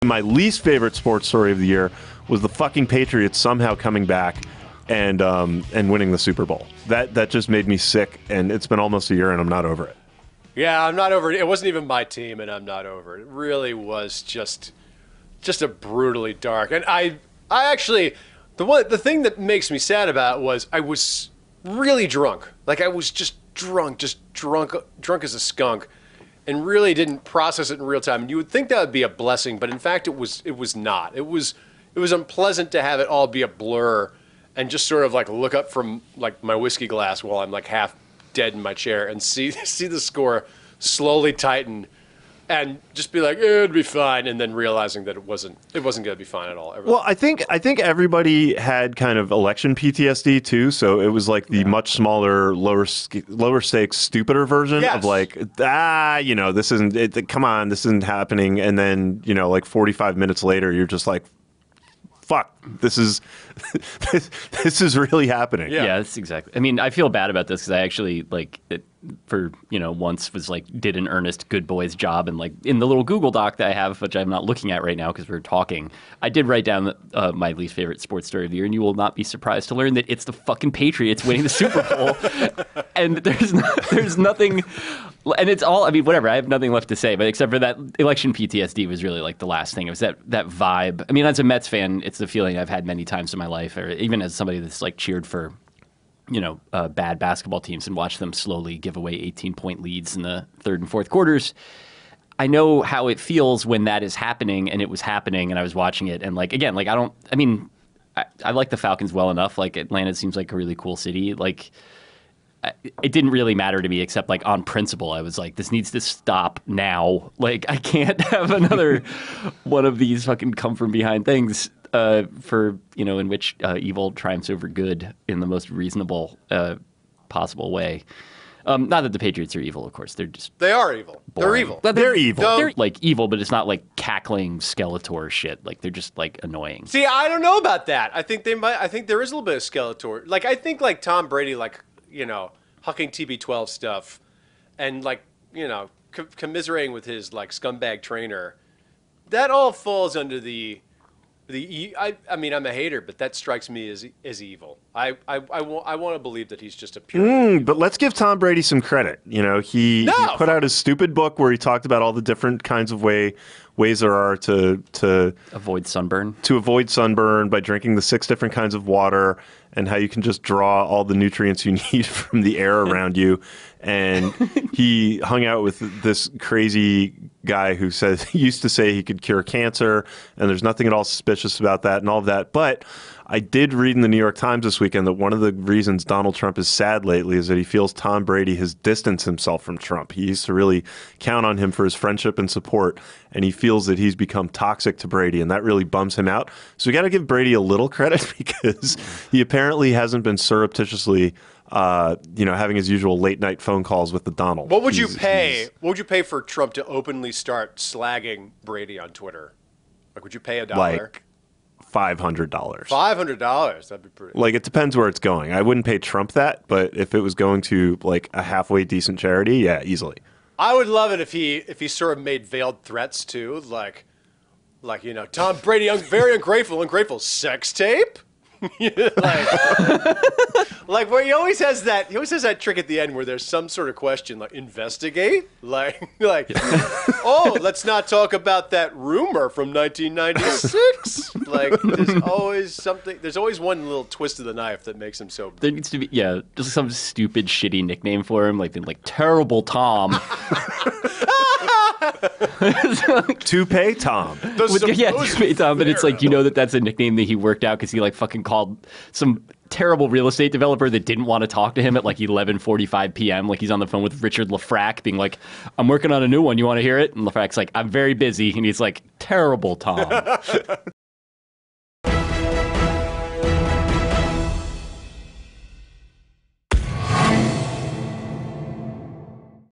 My least favorite sports story of the year was the fucking Patriots somehow coming back and winning the Super Bowl. That just made me sick, and it's been almost a year, and I'm not over it. Yeah, I'm not over it. It wasn't even my team, and I'm not over it. It really was just a brutally dark. And I actually, the thing that makes me sad about it was I was really drunk. Like, I was just drunk as a skunk, and really didn't process it in real time. And you would think that would be a blessing, but in fact, it was not. It was unpleasant to have it all be a blur, and just sort of like look up from like my whiskey glass while I'm like half dead in my chair and see the score slowly tighten, and just be like, it'd be fine, and then realizing that it wasn't going to be fine at all. Well, I think everybody had kind of election PTSD too, so it was like the much smaller, lower stakes, stupider version of like, this isn't it. Come on, this isn't happening, and then like 45 minutes later, you're just like, fuck, this is really happening. Yeah, that's exactly. I mean, I feel bad about this because I actually once was like did an earnest good boy's job, and like in the little Google Doc that I have, which I'm not looking at right now because we're talking, I did write down my least favorite sports story of the year, and you will not be surprised to learn that it's the fucking Patriots winning the Super Bowl, and there's nothing. And it's all, I mean, whatever, I have nothing left to say, but except for that election PTSD was really like the last thing. It was that vibe. I mean, as a Mets fan, it's the feeling I've had many times in my life, or even as somebody that's like cheered for, bad basketball teams and watched them slowly give away 18-point leads in the third and fourth quarters. I know how it feels when that is happening, and it was happening, and I was watching it. And like, again, like, I like the Falcons well enough. Like, Atlanta seems like a really cool city. Like, it didn't really matter to me, except like on principle, I was like, this needs to stop now. Like, I can't have another one of these fucking come from behind things in which evil triumphs over good in the most reasonable possible way. Not that the Patriots are evil, of course. They are evil. Boring. They're evil. They're evil. They're like evil, but it's not like cackling Skeletor shit. Like, they're just like annoying. See, I don't know about that. I think there is a little bit of Skeletor. Like, I think like Tom Brady, like, hucking TB12 stuff, and like, commiserating with his like scumbag trainer. That all falls under I mean, I'm a hater, but that strikes me as evil. I want to believe that he's just a pure. But let's give Tom Brady some credit. He put out his stupid book where he talked about all the different kinds of ways there are to avoid sunburn. To avoid sunburn by drinking the 6 different kinds of water, and how you can just draw all the nutrients you need from the air around you. And he hung out with this crazy guy who used to say he could cure cancer, and there's nothing at all suspicious about that and all of that. But I did read in the New York Times this weekend that one of the reasons Donald Trump is sad lately is that he feels Tom Brady has distanced himself from Trump. He used to really count on him for his friendship and support, and he feels that he's become toxic to Brady, and that really bums him out. So we got to give Brady a little credit because he apparently hasn't been surreptitiously having his usual late night phone calls with the Donald. What would you pay? What would you pay for Trump to openly start slagging Brady on Twitter? Like, would you pay $1? Like $500. $500. That'd be pretty. Like, it depends where it's going. I wouldn't pay Trump that, but if it was going to like a halfway decent charity, yeah, easily. I would love it if he sort of made veiled threats too, like Tom Brady, very ungrateful sex tape. like where he always has that trick at the end where there's some sort of question, like investigate, like oh, let's not talk about that rumor from 1996. Like, there's always one little twist of the knife that makes him so. There needs to be just some stupid shitty nickname for him, like Terrible Tom. Toupee Tom. Toupee Tom, but it's like, that's a nickname that he worked out because he like fucking called some terrible real estate developer that didn't want to talk to him at like 11:45 p.m. Like, he's on the phone with Richard Lafrac being like, I'm working on a new one. You want to hear it? And Lafrac's like, I'm very busy. And he's like, Terrible Tom.